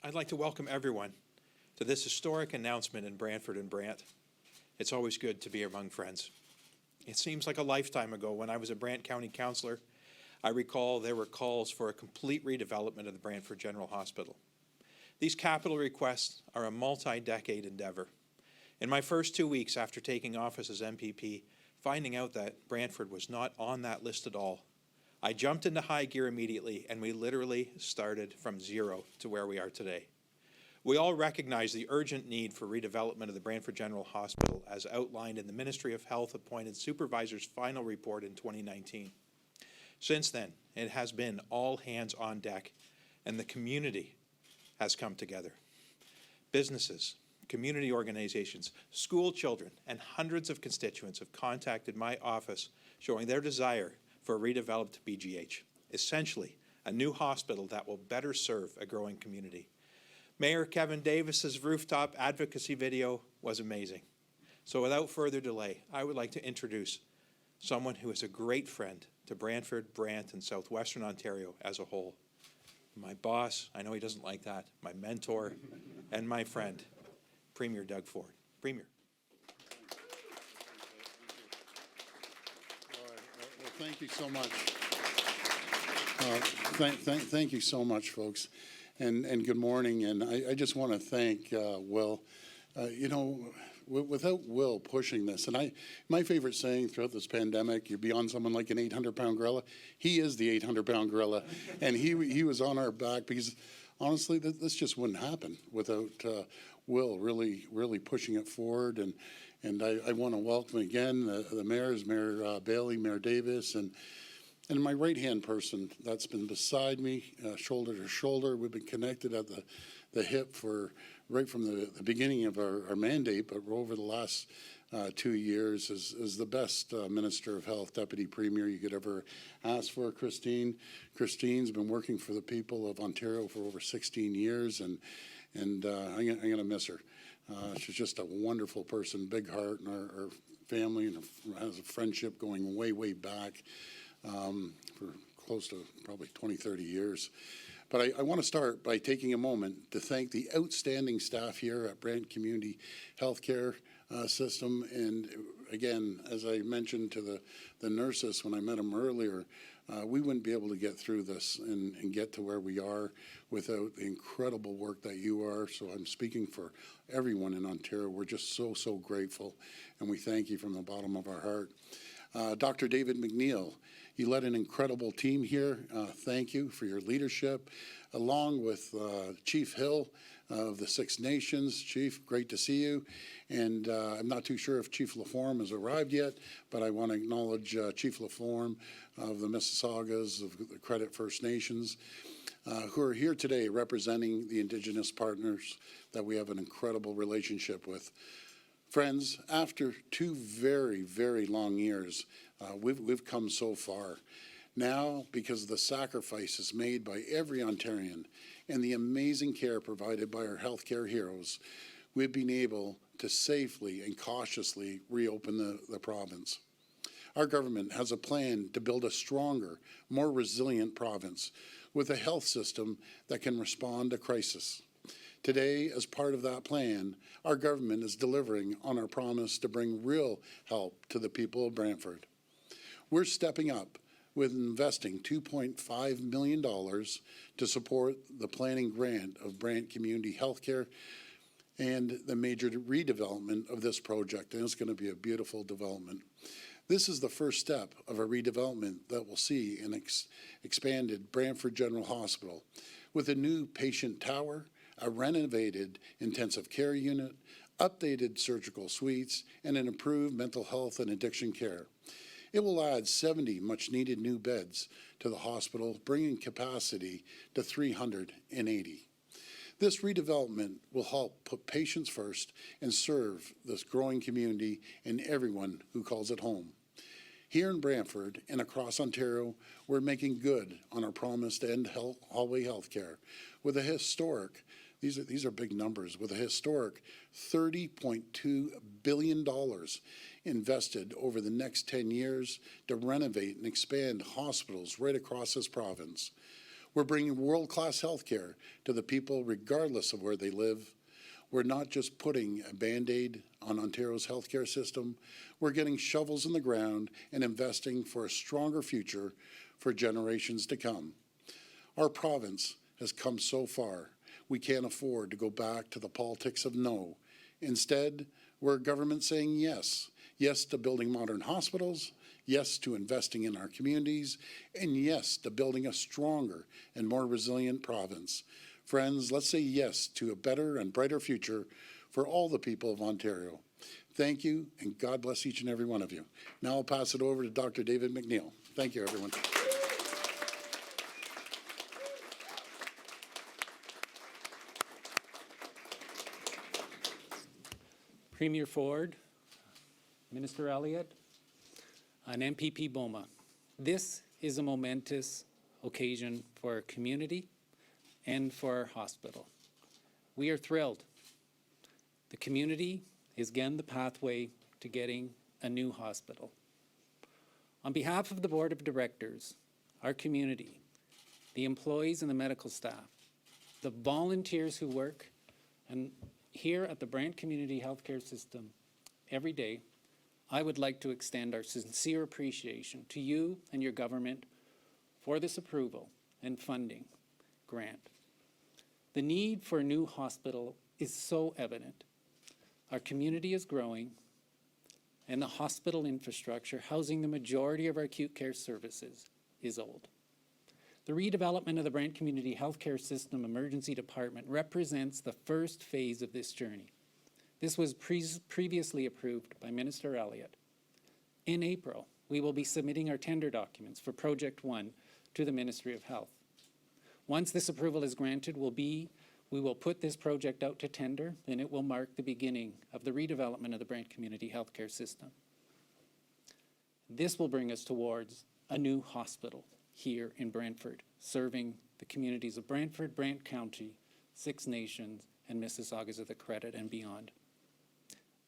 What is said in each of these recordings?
I'd like to welcome everyone to this historic announcement in Brantford and Brant. It's always good to be among friends. It seems like a lifetime ago when I was a Brant County councillor. I recall there were calls for a complete redevelopment of the Brantford General Hospital. These capital requests are a multi-decade endeavor. In my first 2 weeks after taking office as MPP, finding out that Brantford was not on that list at all, I jumped into high gear immediately, and we literally started from zero to where we are today. We all recognize the urgent need for redevelopment of the Brantford General Hospital as outlined in the Ministry of Health appointed supervisor's final report in 2019. Since then, it has been all hands on deck, and the community has come together. Businesses, community organizations, school children, and hundreds of constituents have contacted my office showing their desire for a redeveloped BGH, essentially a new hospital that will better serve a growing community. Mayor Kevin Davis's rooftop advocacy video was amazing. So without further delay, I would like to introduce someone who is a great friend to Brantford, Brant, and Southwestern Ontario as a whole. My boss, I know he doesn't like that, my mentor, and my friend, Premier Doug Ford. Premier. Well, thank you so much. Thank you so much, folks, and good morning. And I just want to thank Will. Without Will pushing this, and my favorite saying throughout this pandemic, you're beyond someone like an 800-pound gorilla. He is the 800-pound gorilla, and he was on our back because honestly, this just wouldn't happen without Will really pushing it forward. And I want to welcome again the mayors, Mayor Bailey, Mayor Davis, and my right-hand person that's been beside me, shoulder to shoulder. We've been connected at the hip right from the beginning of our mandate, but over the last 2 years is the best Minister of Health, Deputy Premier you could ever ask for, Christine. Christine's been working for the people of Ontario for over 16 years, and I'm going to miss her. She's just a wonderful person, big heart, and our family and has a friendship going way back for close to probably 20, 30 years. But I want to start by taking a moment to thank the outstanding staff here at Brant Community Healthcare System. And again, as I mentioned to the nurses when I met them earlier, we wouldn't be able to get through this and get to where we are without the incredible work that you are. So I'm speaking for everyone in Ontario. We're just so grateful, and we thank you from the bottom of our heart. Dr. David McNeil, you led an incredible team here. Thank you for your leadership, along with Chief Hill of the Six Nations. Chief, great to see you. And I'm not too sure if Chief Laforme has arrived yet, but I want to acknowledge Chief Laforme of the Mississaugas of the Credit First Nations, who are here today representing the Indigenous partners that we have an incredible relationship with. Friends, after 2 very long years, we've come so far. Now, because of the sacrifices made by every Ontarian and the amazing care provided by our healthcare heroes, we've been able to safely and cautiously reopen the province. Our government has a plan to build a stronger, more resilient province with a health system that can respond to crisis. Today, as part of that plan, our government is delivering on our promise to bring real help to the people of Brantford. We're stepping up with investing $2.5 million to support the planning grant of Brant Community Healthcare and the major redevelopment of this project, and it's going to be a beautiful development. This is the first step of a redevelopment that will see an expanded Brantford General Hospital with a new patient tower, a renovated intensive care unit, updated surgical suites, and an improved mental health and addiction care. It will add 70 much-needed new beds to the hospital, bringing capacity to 380. This redevelopment will help put patients first and serve this growing community and everyone who calls it home. Here in Brantford and across Ontario, we're making good on our promise to end hallway health care with a historic, these are big numbers, with a historic $30.2 billion invested over the next 10 years to renovate and expand hospitals right across this province. We're bringing world-class healthcare to the people regardless of where they live. We're not just putting a Band-Aid on Ontario's healthcare system. We're getting shovels in the ground and investing for a stronger future for generations to come. Our province has come so far. We can't afford to go back to the politics of no. Instead, we're a government saying yes. Yes to building modern hospitals, yes to investing in our communities, and yes to building a stronger and more resilient province. Friends, let's say yes to a better and brighter future for all the people of Ontario. Thank you, and God bless each and every one of you. Now I'll pass it over to Dr. David McNeil. Thank you, everyone. Premier Ford, Minister Elliott, and MPP Boma. This is a momentous occasion for our community and for our hospital. We are thrilled. The community is again the pathway to getting a new hospital. On behalf of the Board of Directors, our community, the employees and the medical staff, the volunteers who work and here at the Brant Community Healthcare System every day, I would like to extend our sincere appreciation to you and your government for this approval and funding grant. The need for a new hospital is so evident. Our community is growing, and the hospital infrastructure housing the majority of our acute care services is old. The redevelopment of the Brant Community Healthcare System Emergency Department represents the first phase of this journey. This was previously approved by Minister Elliott. In April, we will be submitting our tender documents for Project 1 to the Ministry of Health. Once this approval is granted, we will put this project out to tender, and it will mark the beginning of the redevelopment of the Brant Community Healthcare System. This will bring us towards a new hospital here in Brantford, serving the communities of Brantford, Brant County, Six Nations, and Mississaugas of the Credit and beyond.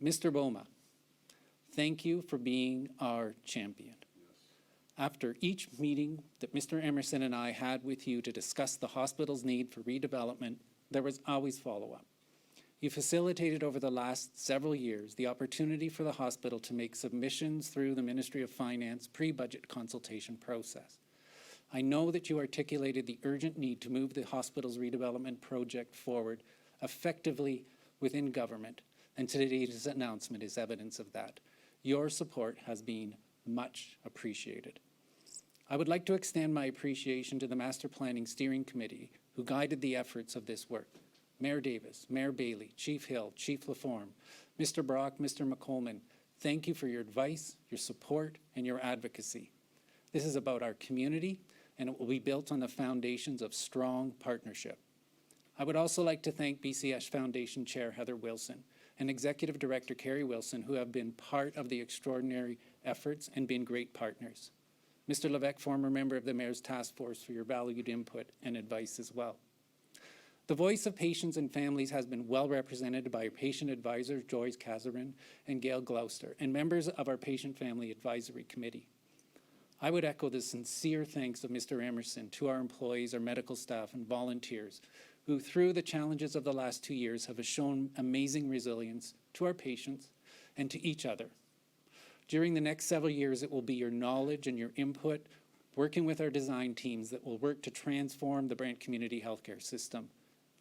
Mr. Boma, thank you for being our champion. After each meeting that Mr. Emerson and I had with you to discuss the hospital's need for redevelopment, there was always follow-up. You facilitated over the last several years the opportunity for the hospital to make submissions through the Ministry of Finance pre-budget consultation process. I know that you articulated the urgent need to move the hospital's redevelopment project forward effectively within government, and today's announcement is evidence of that. Your support has been much appreciated. I would like to extend my appreciation to the Master Planning Steering Committee who guided the efforts of this work. Mayor Davis, Mayor Bailey, Chief Hill, Chief Laforme, Mr. Brock, Mr. McColman, thank you for your advice, your support, and your advocacy. This is about our community, and it will be built on the foundations of strong partnership. I would also like to thank BCS Foundation Chair Heather Wilson and Executive Director Carrie Wilson, who have been part of the extraordinary efforts and been great partners. Mr. Levesque, former member of the Mayor's Task Force, for your valued input and advice as well. The voice of patients and families has been well represented by our patient advisor, Joyce Kazarin and Gail Gloucester, and members of our Patient Family Advisory Committee. I would echo the sincere thanks of Mr. Emerson to our employees, our medical staff, and volunteers who, through the challenges of the last 2 years, have shown amazing resilience to our patients and to each other. During the next several years, it will be your knowledge and your input, working with our design teams, that will work to transform the Brant Community Healthcare System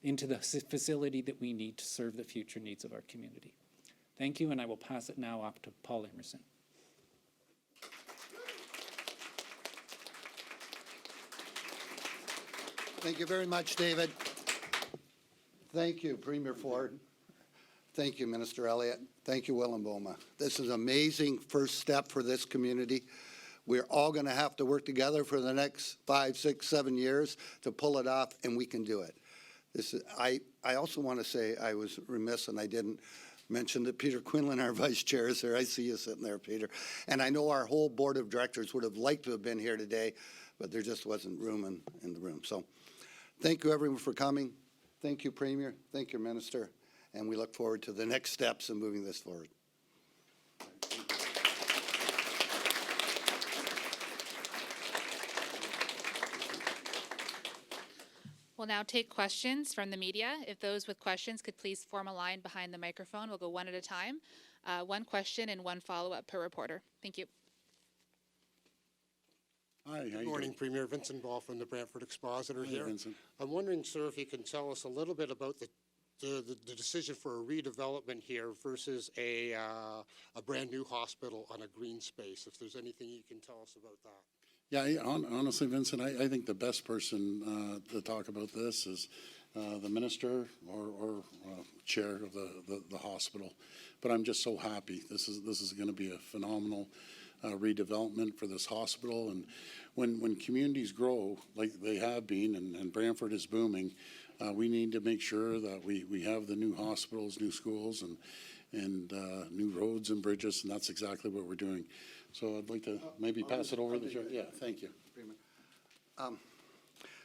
into the facility that we need to serve the future needs of our community. Thank you, and I will pass it now off to Paul Emerson. Thank you very much, David. Thank you, Premier Ford. Thank you, Minister Elliott. Thank you, Willem Boma. This is an amazing first step for this community. We're all going to have to work together for the next 5, 6, 7 years to pull it off, and we can do it. I also want to say I was remiss and I didn't mention that Peter Quinlan, our vice chair, is there. I see you sitting there, Peter. And I know our whole board of directors would have liked to have been here today, but there just wasn't room in the room. So thank you, everyone, for coming. Thank you, Premier. Thank you, Minister. And we look forward to the next steps in moving this forward. We'll now take questions from the media. If those with questions could please form a line behind the microphone. We'll go one at a time. One question and one follow-up per reporter. Thank you. Hi, how you Good morning, doing? Premier. Vincent Ball from the Brantford Expositor Hi, here. Vincent. I'm wondering, sir, if you can tell us a little bit about the decision for a redevelopment here versus a brand-new hospital on a green space, if there's anything you can tell us about that. Yeah, honestly, Vincent, I think the best person to talk about this is the minister or chair of the hospital. But I'm just so happy. This is going to be a phenomenal redevelopment for this hospital. And when communities grow like they have been, and Brantford is booming, we need to make sure that we have the new hospitals, new schools, and new roads and bridges, and that's exactly what we're doing. So I'd like to maybe pass it over to the chair. Yeah, thank you.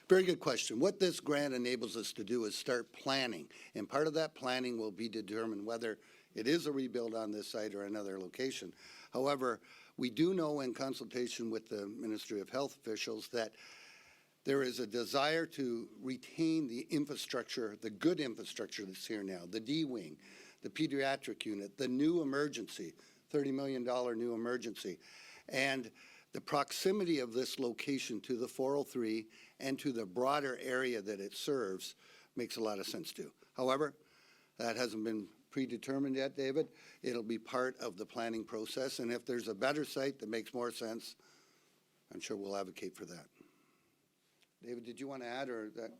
Very good question. What this grant enables us to do is start planning, and part of that planning will be to determine whether it is a rebuild on this site or another location. However, we do know in consultation with the Ministry of Health officials that there is a desire to retain the infrastructure, the good infrastructure that's here now, the D-wing, the pediatric unit, the new emergency, $30 million new emergency. And the proximity of this location to the 403 and to the broader area that it serves makes a lot of sense too. However, that hasn't been predetermined yet, David. It'll be part of the planning process, and if there's a better site that makes more sense, I'm sure we'll advocate for that. David, did you want to add, or that?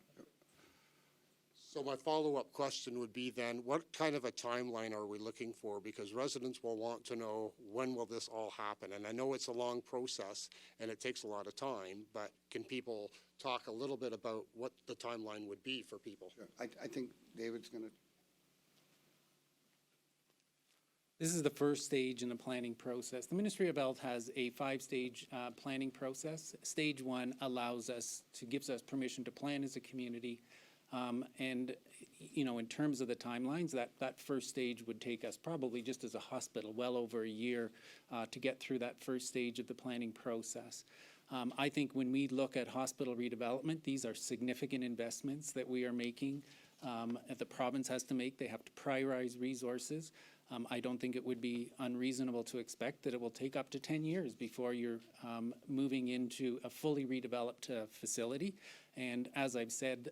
So my follow-up question would be then, what kind of a timeline are we looking for? Because residents will want to know, when will this all happen? And I know it's a long process and it takes a lot of time, but can people talk a little bit about what the timeline would be for people? Sure. I think David's going to. This is the first stage in the planning process. The Ministry of Health has a 5-stage planning process. Stage 1 gives us permission to plan as a community. And, you know, in terms of the timelines, that first stage would take us probably just as a hospital well over a year to get through that first stage of the planning process. I think when we look at hospital redevelopment, these are significant investments that we are making, that the province has to make. They have to prioritize resources. I don't think it would be unreasonable to expect that it will take up to 10 years before you're moving into a fully redeveloped facility. And as I've said,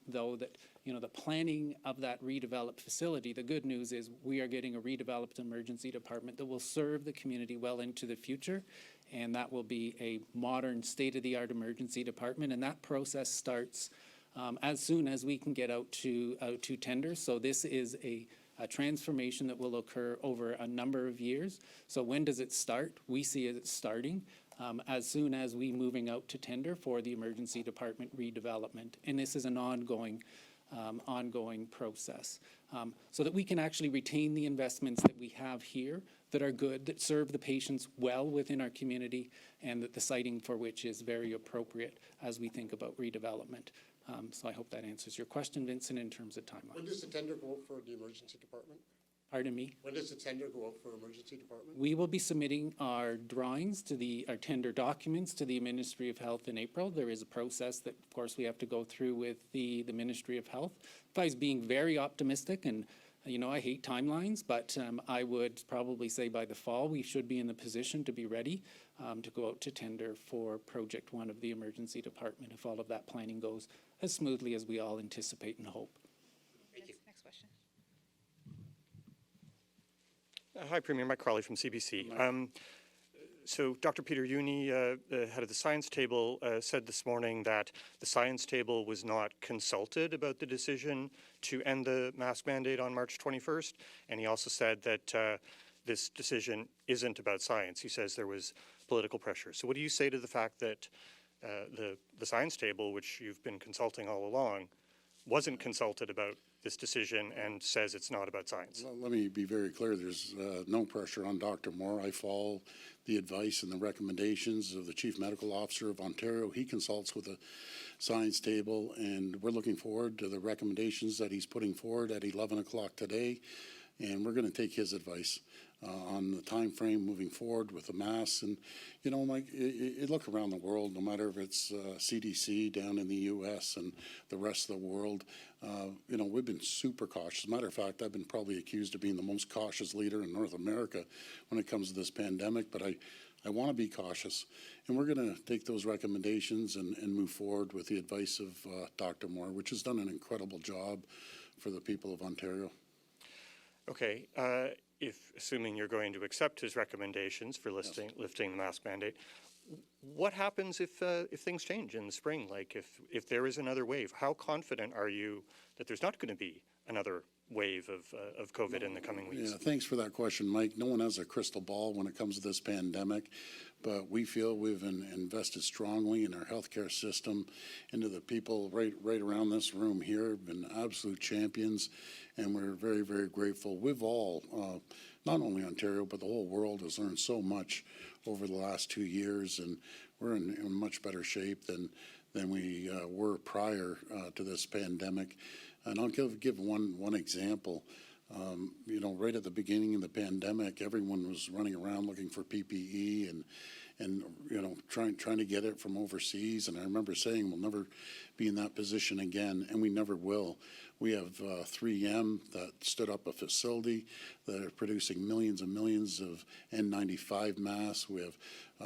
though, that, you know, the planning of that redeveloped facility, the good news is we are getting a redeveloped emergency department that will serve the community well into the future, and that will be a modern, state-of-the-art emergency department, and that process starts as soon as we can get out to tender. So this is a transformation that will occur over a number of years. So when does it start? We see it starting as soon as we moving out to tender for the emergency department redevelopment. And this is an ongoing process, so that we can actually retain the investments that we have here that are good, that serve the patients well within our community, and that the siting for which is very appropriate as we think about redevelopment. So I hope that answers your question, Vincent, in terms of timeline. When does the tender go out for the emergency department? Pardon me? When does the tender go out for emergency department? We will be submitting our drawings to our tender documents to the Ministry of Health in April. There is a process that, of course, we have to go through with the Ministry of Health. If I was being very optimistic, and, you know, I hate timelines, but I would probably say by the fall we should be in the position to be ready to go out to tender for Project 1 of the emergency department if all of that planning goes as smoothly as we all anticipate and hope. Thank you. Next question. Hi, Premier. Mike Crawley from CBC. So Dr. Peter Juni, the head of the science table, said this morning that the science table was not consulted about the decision to end the mask mandate on March 21st. And he also said that this decision isn't about science. He says there was political pressure. So what do you say to the fact that the science table, which you've been consulting all along, wasn't consulted about this decision and says it's not about science? Well, let me be very clear. There's no pressure on Dr. Moore. I follow the advice and the recommendations of the Chief Medical Officer of Ontario. He consults with the science table, and we're looking forward to the recommendations that he's putting forward at 11 o'clock today and we're going to take his advice on the time frame moving forward with the masks. And you know, Mike, you look around the world, no matter if it's CDC down in the U.S. and the rest of the world, you know, we've been super cautious. As a matter of fact, I've been probably accused of being the most cautious leader in North America when it comes to this pandemic, but I want to be cautious, and we're going to take those recommendations and move forward with the advice of Dr. Moore, which has done an incredible job for the people of Ontario. Okay, if, assuming you're going to accept his recommendations for lifting the mask mandate, what happens if things change in the spring? Like if there is another wave, how confident are you that there's not going to be another wave of COVID in the coming weeks? Yeah, thanks for that question, Mike. No one has a crystal ball when it comes to this pandemic, but we feel we've invested strongly in our healthcare system, into the people right around this room here, have been absolute champions, and we're very, very grateful. We've all, not only Ontario, but the whole world has learned so much over the last 2 years, and we're in much better shape than we were prior to this pandemic. And I'll give one example. You know, right at the beginning of the pandemic, everyone was running around looking for PPE and you know, trying to get it from overseas. And I remember saying we'll never be in that position again, and we never will. We have 3M that stood up a facility that are producing millions and millions of N95 masks. We have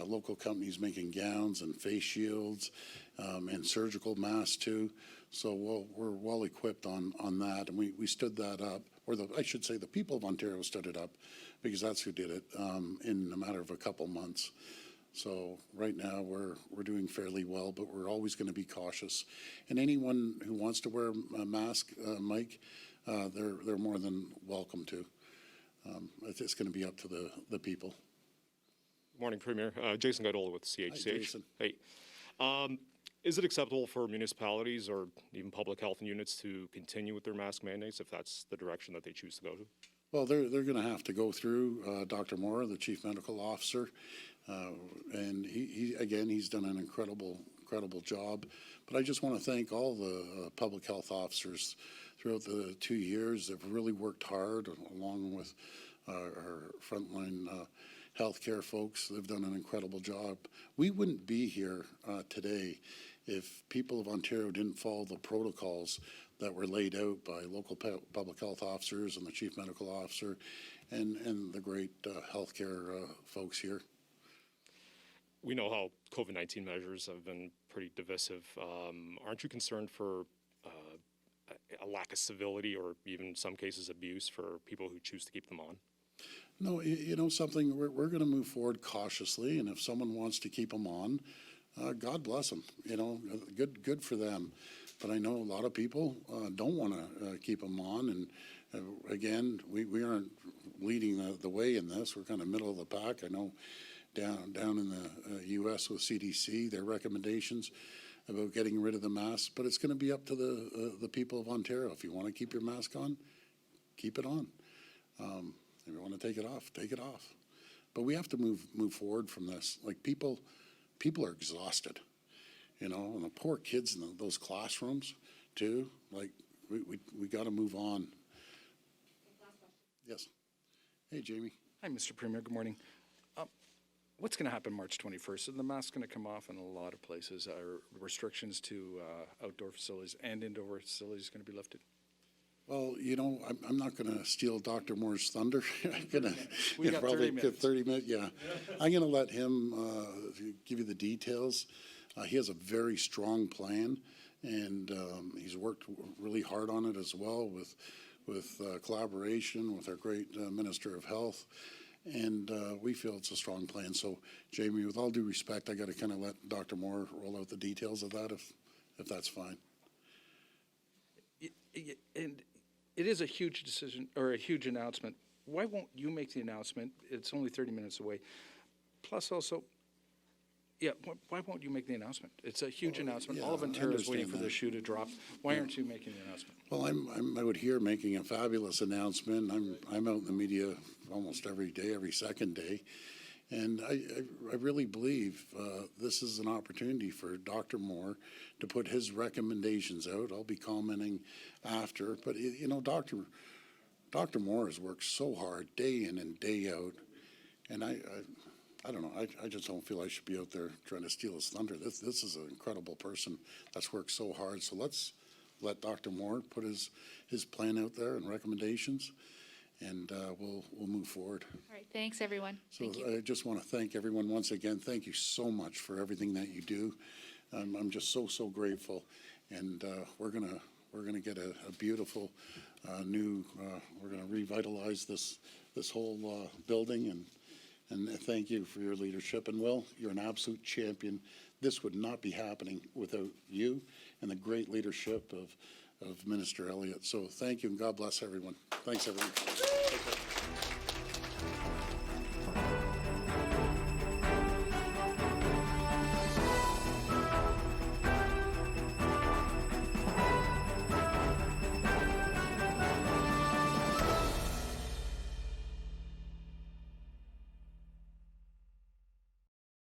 local companies making gowns and face shields and surgical masks too. So we're well equipped on that, and we stood that up, or I should say the people of Ontario stood it up, because that's who did it in a matter of a couple months. So right now we're doing fairly well, but we're always going to be cautious. And anyone who wants to wear a mask, Mike, they're more than welcome to. It's going to be up to the people. Morning, Premier. Jason Gaidola with CHCH. Hi, Jason. Hey. Is it acceptable for municipalities or even public health units to continue with their mask mandates if that's the direction that they choose to go to? Well, they're going to have to go through Dr. Moore, the Chief Medical Officer, and he's done an incredible job. But I just want to thank all the public health officers throughout the 2 years. They've really worked hard, along with our frontline healthcare folks. They've done an incredible job. We wouldn't be here today if people of Ontario didn't follow the protocols that were laid out by local public health officers and the Chief Medical Officer and the great healthcare folks here. We know how COVID-19 measures have been pretty divisive. Aren't you concerned for a lack of civility or even in some cases abuse for people who choose to keep them on? No, you know something, we're going to move forward cautiously, and if someone wants to keep them on, God bless them, you know, good for them. But I know a lot of people don't want to keep them on, and again, we aren't leading the way in this. We're kind of middle of the pack. I know down in the U.S. with CDC, their recommendations about getting rid of the masks, but it's going to be up to the people of Ontario. If you want to keep your mask on, keep it on. If you want to take it off. But we have to move forward from this. Like people are exhausted, you know, and the poor kids in those classrooms too. Like we got to move on. Yes. Hey, Jamie. Hi, Mr. Premier. Good morning. What's going to happen March 21st? Are the masks going to come off in a lot of places? Are restrictions to outdoor facilities and indoor facilities going to be lifted? Well, you know, I'm not going to steal Dr. Moore's thunder. I'm going to We got 30 minutes. 30 minutes. Yeah, I'm going to let him give you the details. He has a very strong plan, and he's worked really hard on it as well with collaboration with our great Minister of Health. And we feel it's a strong plan. So, Jamie, with all due respect, I got to kind of let Dr. Moore roll out the details of that, if that's fine. And it is a huge decision or a huge announcement. Why won't you make the announcement? It's only 30 minutes away. Plus also, why won't you make the announcent? It's a huge announcement. yeah, All of Ontario is waiting understand for the that. shoe to drop. Why aren't you making the announcement? Well, I'm out here making a fabulous announcement. I'm out in the media almost every day, every second day. And I really believe this is an opportunity for Dr. Moore to put his recommendations out. I'll be commenting after. But, you know, Dr. Dr. Moore has worked so hard, day in and day out, and I don't know, I just don't feel I should be out there trying to steal his thunder. This is an incredible person that's worked so hard, so let's let Dr. Moore put his plan out there and recommendations, and we'll move forward. All right, thanks, everyone. So Thank you. I just want to thank everyone once again. Thank you so much for everything that you do. I'm just so grateful, and we're gonna get a beautiful new. We're gonna revitalize this whole building, and thank you for your leadership. And Will, you're an absolute champion. This would not be happening without you and the great leadership of Minister Elliott. So thank you, and God bless everyone. Thanks, everyone.